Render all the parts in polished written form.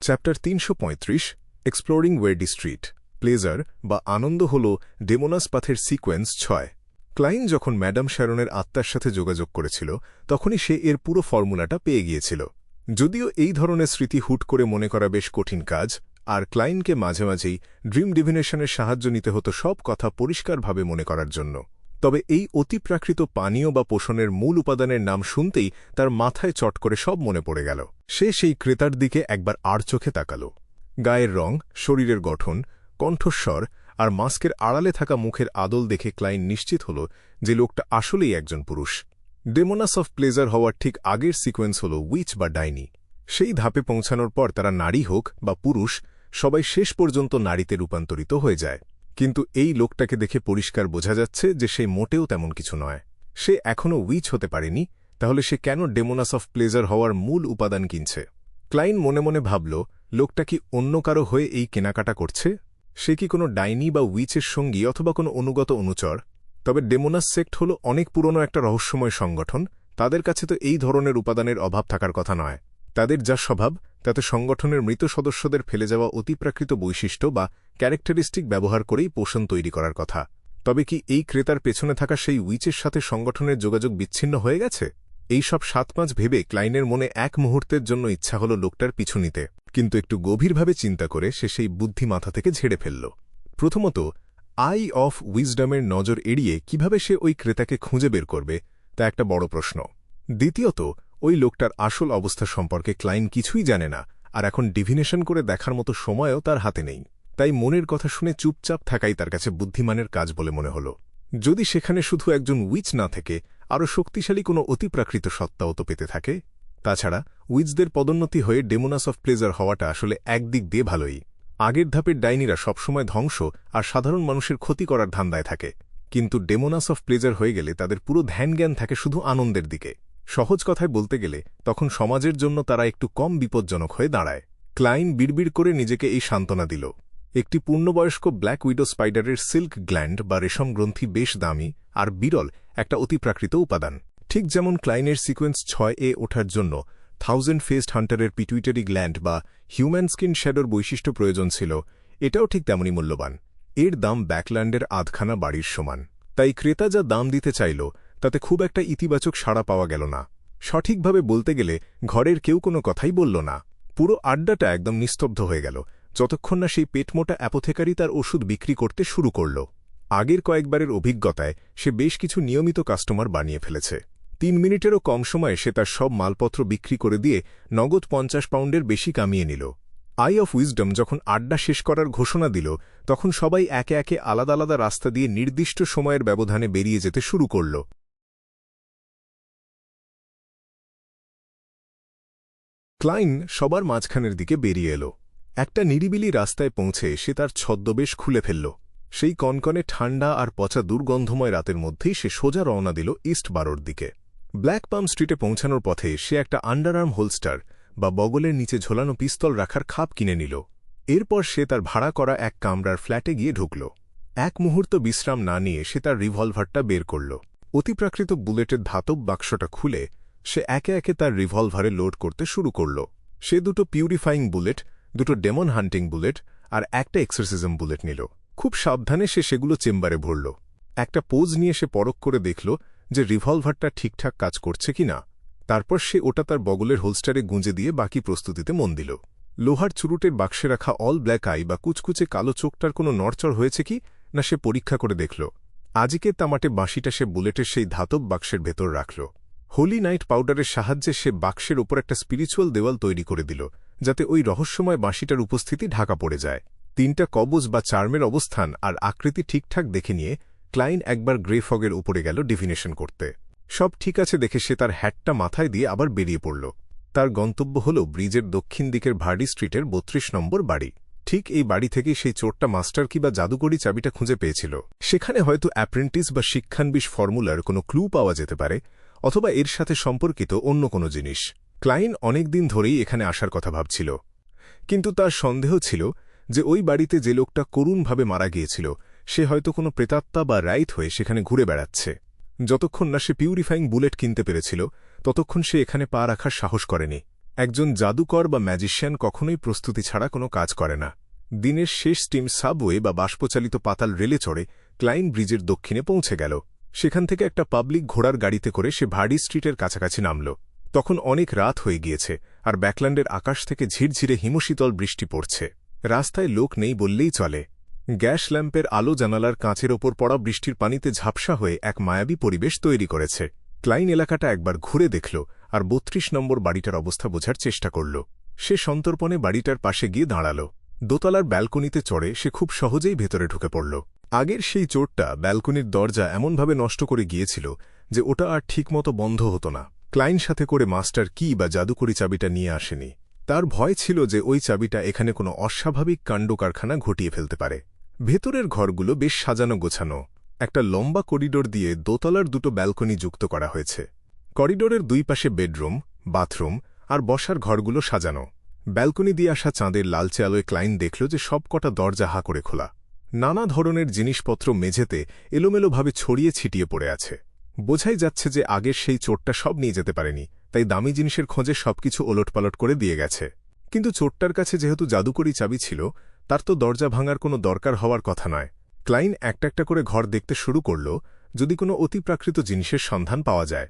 Chapter ৩৩৫ exploring ওয়েডি street pleasure বা আনন্দ হল ডেমোনাস পাথের সিকোয়েন্স ৬। ক্লাইন যখন ম্যাডাম শ্যারনের আত্মার সাথে যোগাযোগ করেছিল তখনই সে এর পুরো ফর্মুলাটা পেয়ে গিয়েছিল। যদিও এই ধরনের স্মৃতি হুট করে মনে করা বেশ কঠিন কাজ, আর ক্লাইনকে মাঝে মাঝেই ড্রিম ডিভিনেশনের সাহায্য নিতে হতো সব কথা পরিষ্কারভাবে মনে করার জন্য। তবে এই অতিপ্রাকৃত পানীয় বা পোষণের মূল উপাদানের নাম শুনতেই তার মাথায় চট করে সব মনে পড়ে গেল। সে সেই ক্রেতার দিকে একবার আর চোখে তাকাল। গায়ের রং, শরীরের গঠন, কণ্ঠস্বর আর মাস্কের আড়ালে থাকা মুখের আদল দেখে ক্লাইন নিশ্চিত হল যে লোকটা আসলেই একজন পুরুষ। ডেমোনাস অফ প্লেজার হওয়ার ঠিক আগের সিকোয়েন্স হল উইচ বা ডাইনি। সেই ধাপে পৌঁছানোর পর তারা নারী হোক বা পুরুষ, সবাই শেষ পর্যন্ত নারীতে রূপান্তরিত হয়ে যায়। কিন্তু এই লোকটাকে দেখে পরিষ্কার বোঝা যাচ্ছে যে সে মোটেও তেমন কিছু নয়। সে এখনও উইচ হতে পারেনি, তাহলে সে কেন ডেমোনাস অফ প্লেজার হওয়ার মূল উপাদান কিনছে? ক্লাইন মনে মনে ভাবল, লোকটা কি অন্য কারো হয়ে এই কেনাকাটা করছে? সে কি কোনো ডাইনি বা উইচের সঙ্গী অথবা কোনো অনুগত অনুচর? তবে ডেমোনাস সেক্ট হল অনেক পুরনো একটা রহস্যময় সংগঠন। তাদের কাছে তো এই ধরনের উপাদানের অভাব থাকার কথা নয়। তাদের যা স্বভাব, তাতে সংগঠনের মৃত সদস্যদের ফেলে যাওয়া অতিপ্রাকৃত বৈশিষ্ট্য বা ক্যারেক্টারিস্টিক ব্যবহার করেই পোষণ তৈরি করার কথা। তবে কি এই ক্রেতার পেছনে থাকা সেই উইচের সাথে সংগঠনের যোগাযোগ বিচ্ছিন্ন হয়ে গেছে? এই সব ৭ মাস ভেবে ক্লাইনের মনে এক মুহূর্তের জন্য ইচ্ছা হল লোকটার পিছু নিতে, কিন্তু একটু গভীরভাবে চিন্তা করে সে সেই বুদ্ধি মাথা থেকে ঝেড়ে ফেলল। প্রথমত, আই অফ উইজডমের নজর এড়িয়ে কিভাবে সে ওই ক্রেতাকে খুঁজে বের করবে, তা একটা বড় প্রশ্ন। দ্বিতীয়ত, ওই লোকটার আসল অবস্থা সম্পর্কে ক্লাইন কিছুই জানে না, আর এখন ডিভিনেশন করে দেখার মতো সময়ও তার হাতে নেই। তাই মনের কথা শুনে চুপচাপ থাকাই তার কাছে বুদ্ধিমানের কাজ বলে মনে হল। যদি সেখানে শুধু একজন উইচ না থেকে আরও শক্তিশালী কোনো অতিপ্রাকৃত সত্তাও তো পেতে থাকে। তাছাড়া উইচদের পদোন্নতি হয়ে ডেমোনাস অফ প্লেজার হওয়াটা আসলে একদিক দিয়ে ভালোই। আগের ধাপের ডাইনিরা সবসময় ধ্বংস আর সাধারণ মানুষের ক্ষতি করার ধান্দায় থাকে, কিন্তু ডেমোনাস অফ প্লেজার হয়ে গেলে তাদের পুরো ধ্যানজ্ঞান থাকে শুধু আনন্দের দিকে। সহজ কথায় বলতে গেলে তখন সমাজের জন্য তারা একটু কম বিপজ্জনক হয়ে দাঁড়ায়। ক্লাইন বিড়বিড় করে নিজেকে এই সান্ত্বনা দিল। একটি পূর্ণবয়স্ক ব্ল্যাক উইডো স্পাইডারের সিল্ক গ্ল্যান্ড বা রেশম গ্রন্থি বেশ দামি আর বিরল একটা অতিপ্রাকৃত উপাদান। ঠিক যেমন ক্লাইনের সিকোয়েন্স ৬-এ ওঠার জন্য 1000 ফেসড হান্টারের পিটুইটারি গ্ল্যান্ড বা হিউম্যান স্কিন শ্যাডোর বৈশিষ্ট্য প্রয়োজন ছিল, এটাও ঠিক তেমনই মূল্যবান। এর দাম ব্যাকল্যান্ডের আধখানা বাড়ির সমান। তাই ক্রেতা যা দাম দিতে চাইল তাতে খুব একটা ইতিবাচক সাড়া পাওয়া গেল না। সঠিকভাবে বলতে গেলে ঘরের কেউ কোনো কথাই বলল না। পুরো আড্ডাটা একদম নিস্তব্ধ হয়ে গেল, যতক্ষণ না সেই পেটমোটা অ্যাপোথেকারি তার ওষুধ বিক্রি করতে শুরু করল। আগের কয়েকবারের অভিজ্ঞতায় সে বেশ কিছু নিয়মিত কাস্টমার বানিয়ে ফেলেছে। ৩ মিনিটেরও কম সময়ে সে তার সব মালপত্র বিক্রি করে দিয়ে নগদ ৫০ পাউন্ডের বেশি কামিয়ে নিল। আই অফ উইজডম যখন আড্ডা শেষ করার ঘোষণা দিল, তখন সবাই একে একে আলাদা আলাদা রাস্তা দিয়ে নির্দিষ্ট সময়ের ব্যবধানে বেরিয়ে যেতে শুরু করল। ক্লাইন সবার মাঝখানের দিকে বেরিয়ে এল। একটা নিরিবিলি রাস্তায় পৌঁছে সে তার ছদ্মবেশ খুলে ফেলল। সেই কনকনে ঠান্ডা আর পচা দুর্গন্ধময় রাতের মধ্যেই সে সোজা রওনা দিল ইস্ট বারোর দিকে। ব্ল্যাক পাম স্ট্রিটে পৌঁছানোর পথে সে একটা আন্ডারআর্ম হোলস্টার বা বগলের নিচে ঝোলানো পিস্তল রাখার খাপ কিনে নিল। এরপর সে তার ভাড়া করা এক কামরার ফ্ল্যাটে গিয়ে ঢুকল। এক মুহূর্ত বিশ্রাম না নিয়ে সে তার রিভলভারটা বের করল। অতিপ্রাকৃত বুলেটের ধাতব বাক্সটা খুলে সে একে একে তার রিভলভারে লোড করতে শুরু করল। সে 2টো পিউরিফাইং বুলেট, 2টো ডেমন হান্টিং বুলেট আর একটা এক্সরসিজম বুলেট নিল। খুব সাবধানে সে সেগুলো চেম্বারে ভরল। একটা পোজ নিয়ে সে পরখ করে দেখল যে রিভলভারটা ঠিকঠাক কাজ করছে কিনা। তারপর সে ওটা তার বগলের হোলস্টারে গুঁজে দিয়ে বাকি প্রস্তুতিতে মন দিল। লোহার চুরুটের বাক্সে রাখা অল ব্ল্যাক আই বা কুচকুচে কালো চোখটার কোনো নড়চড় হয়েছে কি না সে পরীক্ষা করে দেখল। আজিকে তামাটে বাঁশিটা সে বুলেটের সেই ধাতব বাক্সের ভেতর রাখল। হোলি নাইট পাউডারের সাহায্যে সে বাক্সের ওপর একটা স্পিরিচুয়াল দেওয়াল তৈরি করে দিল, যাতে ওই রহস্যময় বাঁশিটার উপস্থিতি ঢাকা পড়ে যায়। 3টা কবজ বা চার্মের অবস্থান আর আকৃতি ঠিকঠাক দেখে নিয়ে ক্লাইন একবার গ্রে ফগের উপরে গেল ডিভিনেশন করতে। সব ঠিক আছে দেখে সে তার হ্যাটটা মাথায় দিয়ে আবার বেরিয়ে পড়ল। তার গন্তব্য হল ব্রিজের দক্ষিণ দিকের ভার্ডি স্ট্রিটের ৩২ নম্বর বাড়ি। ঠিক এই বাড়ি থেকেই সেই চোরটা মাস্টার কি বা জাদুকরি চাবিটা খুঁজে পেয়েছিল। সেখানে হয়তো অ্যাপ্রেন্টিস বা শিক্ষানবিশ ফর্মুলার কোনো ক্লু পাওয়া যেতে পারে, অথবা এর সাথে সম্পর্কিত অন্য কোনো জিনিস। ক্লাইন অনেক দিন ধরেই এখানে আসার কথা ভাবছিল, কিন্তু তার সন্দেহ ছিল যে ওই বাড়িতে যে লোকটা করুণভাবে মারা গিয়েছিল সে হয়তো কোনো প্রেতাত্মা বা রাইত হয়ে সেখানে ঘুরে বেড়াচ্ছে। যতক্ষণ না সে পিউরিফাইং বুলেট কিনতে পেরেছিল ততক্ষণ সে এখানে পা রাখার সাহস করেনি। একজন জাদুকর বা ম্যাজিশিয়ান কখনোই প্রস্তুতি ছাড়া কোনো কাজ করে না। দিনের শেষ স্টিম সাবওয়ে বা বাষ্পচালিত পাতাল রেলে চড়ে ক্লাইন ব্রিজের দক্ষিণে পৌঁছে গেল। সেখান থেকে একটা পাবলিক ঘোড়ার গাড়িতে করে সে ভার্ডি স্ট্রিটের কাছাকাছি নামল। তখন অনেক রাত হয়ে গিয়েছে, আর ব্যাকল্যান্ডের আকাশ থেকে ঝিরঝিরে হিমশীতল বৃষ্টি পড়ছে। রাস্তায় লোক নেই বললেই চলে। গ্যাস ল্যাম্পের আলো জানালার কাঁচের ওপর পড়া বৃষ্টির পানিতে ঝাপসা হয়ে এক মায়াবী পরিবেশ তৈরি করেছে। ক্লাইন এলাকাটা একবার ঘুরে দেখল আর ৩২ নম্বর বাড়িটার অবস্থা বোঝার চেষ্টা করল। সে সন্তর্পণে বাড়িটার পাশে গিয়ে দাঁড়াল। দোতলার ব্যালকনিতে চড়ে সে খুব সহজেই ভেতরে ঢুকে পড়ল। আগের সেই চোরটা ব্যালকনির দরজা এমনভাবে নষ্ট করে গিয়েছিল যে ওটা আর ঠিকমতো বন্ধ হতো না। ক্লাইন সাথে করে মাস্টার কি বা জাদুকরি চাবিটা নিয়ে আসেনি। তার ভয় ছিল যে ওই চাবিটা এখানে কোনো অস্বাভাবিক কাণ্ডকারখানা ঘটিয়ে ফেলতে পারে। ভেতরের ঘরগুলো বেশ সাজানো গোছানো। একটা লম্বা করিডোর দিয়ে দোতলার দুটো ব্যালকনি যুক্ত করা হয়েছে। করিডোরের দুই পাশে বেডরুম, বাথরুম আর বসার ঘরগুলো সাজানো। ব্যালকনি দিয়ে আসা চাঁদের লালচে আলোয় ক্লাইন দেখল যে সবকটা দরজা হা করে খোলা। নানা ধরনের জিনিসপত্র মেঝেতে এলোমেলোভাবে ছড়িয়ে ছিটিয়ে পড়ে আছে। বোঝাই যাচ্ছে যে আগের সেই চোরটা সব নিয়ে যেতে পারেনি, তাই দামি জিনিসের খোঁজে সবকিছু ওলটপালট করে দিয়ে গেছে। কিন্তু চোরটার কাছে যেহেতু জাদুকরি চাবি ছিল, তার তো দরজা ভাঙার কোনো দরকার হওয়ার কথা নয়। ক্লাইন একটা একটা করে ঘর দেখতে শুরু করল, যদি কোনো অতিপ্রাকৃত জিনিসের সন্ধান পাওয়া যায়।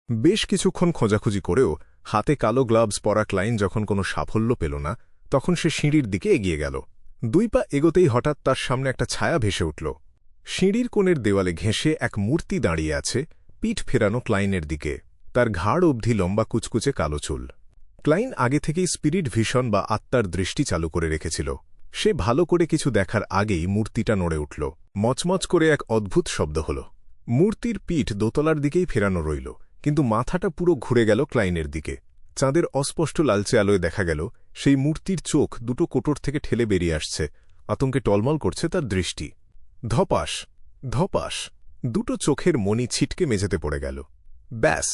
বেশ কিছুক্ষণ খোঁজাখুঁজি করেও হাতে কালো গ্লাভস পরা ক্লাইন যখন কোনো সাফল্য পেল না, তখন সে সিঁড়ির দিকে এগিয়ে গেল। 2 পা এগোতেই হঠাৎ তার সামনে একটা ছায়া ভেসে উঠল। সিঁড়ির কোণের দেওয়ালে ঘেঁষে এক মূর্তি দাঁড়িয়ে আছে, পিঠ ফেরানো ক্লাইনের দিকে। তার ঘাড় অবধি লম্বা কুচকুচে কালো চুল। ক্লাইন আগে থেকেই স্পিরিট ভিশন বা আত্মার দৃষ্টি চালু করে রেখেছিল। সে ভালো করে কিছু দেখার আগেই মূর্তিটা নড়ে উঠল। মচমচ করে এক অদ্ভুত শব্দ হল। মূর্তির পিঠ দোতলার দিকেই ফেরানো রইল, কিন্তু মাথাটা পুরো ঘুরে গেল ক্লাইনের দিকে। চাঁদের অস্পষ্ট লালচে আলোয় দেখা গেল সেই মূর্তির চোখ দুটো কোটর থেকে ঠেলে বেরিয়ে আসছে। আতঙ্কে টলমল করছে তার দৃষ্টি। ধপাস ধপাস দুটো চোখের মণি ছিটকে মেঝেতে পড়ে গেল। ব্যাস,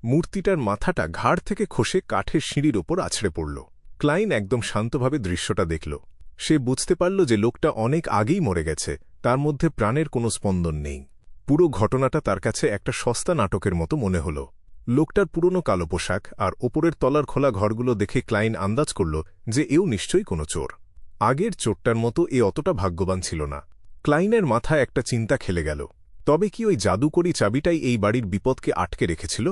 মূর্তিটার মাথাটা ঘাড় থেকে খসে কাঠের সিঁড়ির ওপর আছড়ে পড়ল। ক্লাইন একদম শান্তভাবে দৃশ্যটা দেখল। সে বুঝতে পারল যে লোকটা অনেক আগেই মরে গেছে, তার মধ্যে প্রাণের কোনো স্পন্দন নেই। পুরো ঘটনাটা তার কাছে একটা সস্তা নাটকের মতো মনে হল। লোকটার পুরনো কালো পোশাক আর ওপরের তলার খোলা ঘরগুলো দেখে ক্লাইন আন্দাজ করল যে এও নিশ্চয়ই কোনো চোর। আগের চোরটার মতো এ অতটা ভাগ্যবান ছিল না। ক্লাইনের মাথায় একটা চিন্তা খেলে গেল। তবে কি ওই জাদুকরি চাবিটাই এই বাড়ির বিপদকে আটকে রেখেছিল,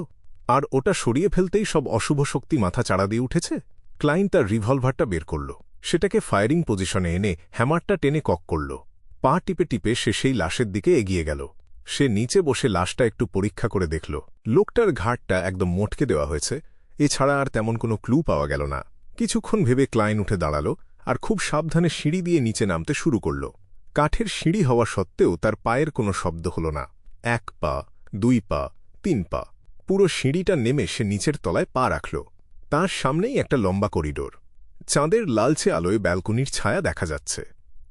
আর ওটা সরিয়ে ফেলতেই সব অশুভ শক্তি মাথা চাড়া দিয়ে উঠেছে? ক্লাইন তার রিভলভারটা বের করল। সেটাকে ফায়ারিং পজিশনে এনে হ্যামারটা টেনে কক করল। পা টিপে টিপে সে সেই লাশের দিকে এগিয়ে গেল। সে নিচে বসে লাশটা একটু পরীক্ষা করে দেখল। লোকটার ঘাড়টা একদম মোটকে দেওয়া হয়েছে, এছাড়া আর তেমন কোনো ক্লু পাওয়া গেল না। কিছুক্ষণ ভেবে ক্লাইন উঠে দাঁড়াল আর খুব সাবধানে সিঁড়ি দিয়ে নিচে নামতে শুরু করল। কাঠের সিঁড়ি হওয়া সত্ত্বেও তার পায়ের কোনো শব্দ হল না। 1 পা, 2 পা, 3 পা, পুরো সিঁড়িটা নেমে সে নিচের তলায় পা রাখল। তার সামনেই একটা লম্বা করিডোর। চাঁদের লালচে আলোয় ব্যালকনির ছায়া দেখা যাচ্ছে।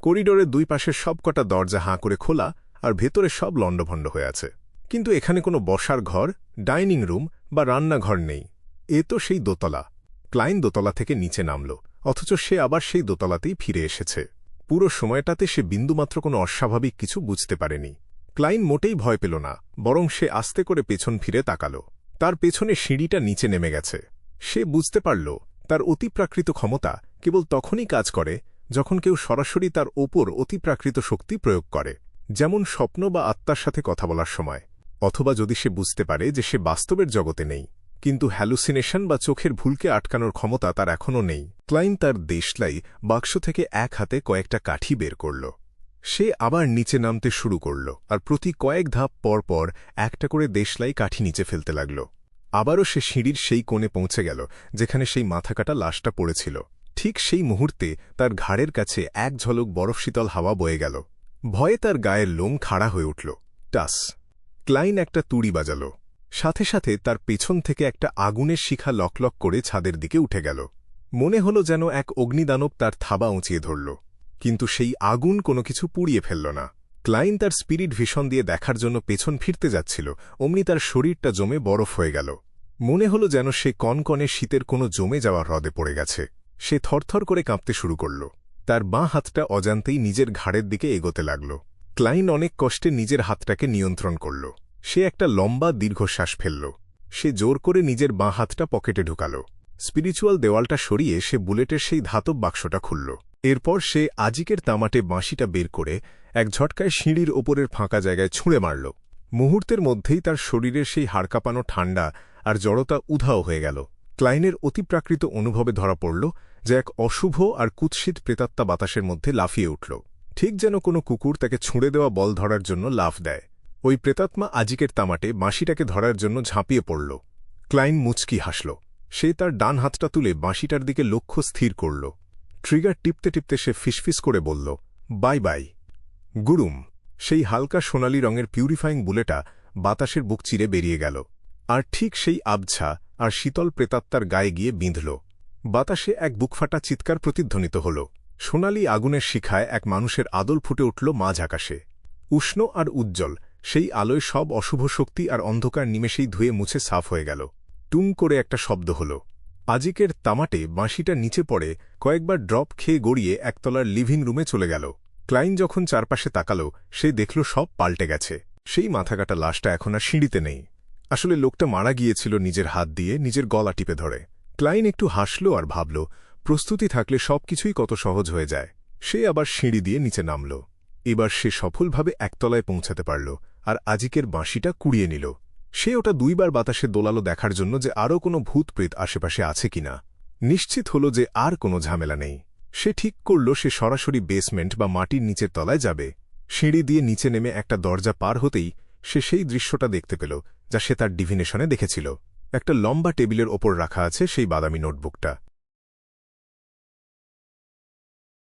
করিডোরের 2 পাশের সবকটা দরজা হাঁ করে খোলা, আর ভেতরে সব লণ্ডভণ্ড হয়ে আছে। কিন্তু এখানে কোনো বসার ঘর, ডাইনিং রুম বা রান্নাঘর নেই। এ তো সেই দোতলা। ক্লাইন দোতলা থেকে নিচে নামল, অথচ সে আবার সেই দোতলাতেই ফিরে এসেছে। পুরো সময়টাতে সে বিন্দুমাত্র কোনো অস্বাভাবিক কিছু বুঝতে পারেনি। ক্লাইন মোটেই ভয় পেল না, বরং সে আস্তে করে পেছন ফিরে তাকাল। তার পেছনে সিঁড়িটা নিচে নেমে গেছে। সে বুঝতে পারল তার অতিপ্রাকৃত ক্ষমতা কেবল তখনই কাজ করে যখন কেউ সরাসরি তার ওপর অতিপ্রাকৃত শক্তি প্রয়োগ করে, যেমন স্বপ্ন বা আত্মার সাথে কথা বলার সময়, অথবা যদি সে বুঝতে পারে যে সে বাস্তবের জগতে নেই। কিন্তু হ্যালুসিনেশন বা চোখের ভুলকে আটকানোর ক্ষমতা তার এখনও নেই। ক্লাইন তার দেশলাই বাক্স থেকে এক হাতে কয়েকটা কাঠি বের করল। সে আবার নিচে নামতে শুরু করল, আর প্রতি কয়েক ধাপ পর পর একটা করে দেশলাই কাঠি নিচে ফেলতে লাগল। আবারও সে সিঁড়ির সেই কোণে পৌঁছে গেল যেখানে সেই মাথাকাটা লাশটা পড়েছিল। ঠিক সেই মুহূর্তে তার ঘাড়ের কাছে এক ঝলক বরফশীতল হাওয়া বয়ে গেল। ভয়ে তার গায়ের লোম খাড়া হয়ে উঠল। টাস! ক্লাইন একটা তুড়ি বাজাল। সাথে সাথে তার পেছন থেকে একটা আগুনের শিখা লকলক করে ছাদের দিকে উঠে গেল। মনে হল যেন এক অগ্নিদানব তার থাবা উঁচিয়ে ধরল, কিন্তু সেই আগুন কোনো কিছু পুড়িয়ে ফেলল না। ক্লাইন তার স্পিরিট ভিশন দিয়ে দেখার জন্য পেছন ফিরতে যাচ্ছিল, অমনি তার শরীরটা জমে বরফ হয়ে গেল। মনে হল যেন সে কনকনে শীতের কোনো জমে যাওয়ার হ্রদে পড়ে গেছে। সে থরথর করে কাঁপতে শুরু করল। তার বাঁ হাতটা অজান্তেই নিজের ঘাড়ের দিকে এগোতে লাগল। ক্লাইন অনেক কষ্টে নিজের হাতটাকে নিয়ন্ত্রণ করল। সে একটা লম্বা দীর্ঘশ্বাস ফেলল। সে জোর করে নিজের বাঁ হাতটা পকেটে ঢুকাল। স্পিরিচুয়াল দেওয়ালটা সরিয়ে সে বুলেটের সেই ধাতব বাক্সটা খুলল। এরপর সে আজিকের তামাটে বাঁশিটা বের করে এক ঝটকায় সিঁড়ির ওপরের ফাঁকা জায়গায় ছুঁড়ে মারল। মুহূর্তের মধ্যেই তার শরীরের সেই হাড়কাঁপানো ঠান্ডা আর জড়তা উধাও হয়ে গেল। ক্লাইনের অতিপ্রাকৃত অনুভবে ধরা পড়ল যে এক অশুভ আর কুৎসিত প্রেতাত্মা বাতাসের মধ্যে লাফিয়ে উঠল, ঠিক যেন কোনো কুকুর তাকে ছুঁড়ে দেওয়া বল ধরার জন্য লাফ দেয়। ওই প্রেতাত্মা আজিকের তামাটে বাঁশিটাকে ধরার জন্য ঝাঁপিয়ে পড়ল। ক্লাইন মুচকি হাসল। সে তার ডান হাতটা তুলে বাঁশিটার দিকে লক্ষ্য স্থির করল। ট্রিগার টিপতে টিপতে সে ফিসফিস করে বলল, বাই বাই গুরুম। সেই হালকা সোনালি রঙের পিউরিফাইং বুলেটা বাতাসের বুক চিরে বেরিয়ে গেল, আর ঠিক সেই আবছা আর শীতল প্রেতাত্মার গায়ে গিয়ে বিঁধল। বাতাসে এক বুকফাটা চিৎকার প্রতিধ্বনিত হল। সোনালি আগুনের শিখায় এক মানুষের আদল ফুটে উঠল মাঝ আকাশে। উষ্ণ আর উজ্জ্বল সেই আলোয় সব অশুভ শক্তি আর অন্ধকার নিমেষেই ধুয়ে মুছে সাফ হয়ে গেল। টুং করে একটা শব্দ হল। আজিকের তামাটে বাঁশিটা নিচে পড়ে কয়েকবার ড্রপ খেয়ে গড়িয়ে একতলার লিভিং রুমে চলে গেল। ক্লাইন যখন চারপাশে তাকাল, সে দেখল সব পাল্টে গেছে। সেই মাথাকাটা লাশটা এখন আর সিঁড়িতে নেই। আসলে লোকটা মারা গিয়েছিল নিজের হাত দিয়ে নিজের গলা টিপে ধরে। ক্লাইন একটু হাসল আর ভাবল, প্রস্তুতি থাকলে সবকিছুই কত সহজ হয়ে যায়। সে আবার সিঁড়ি দিয়ে নিচে নামল। এবার সে সফলভাবে একতলায় পৌঁছাতে পারল আর আজিকের বাঁশিটা কুড়িয়ে নিল। সে ওটা দুইবার বাতাসে দোলালো দেখার জন্য যে আরও কোনো ভূতপ্রেত আশেপাশে আছে কিনা। নিশ্চিত হল যে আর কোনো ঝামেলা নেই। সে ঠিক করল সে সরাসরি বেসমেন্ট বা মাটির নিচের তলায় যাবে। সিঁড়ি দিয়ে নিচে নেমে একটা দরজা পার হতেই সে সেই দৃশ্যটা দেখতে পেল যা সে তার ডিভিনেশনে দেখেছিল। একটা লম্বা টেবিলের ওপর রাখা আছে সেই বাদামি নোটবুকটা।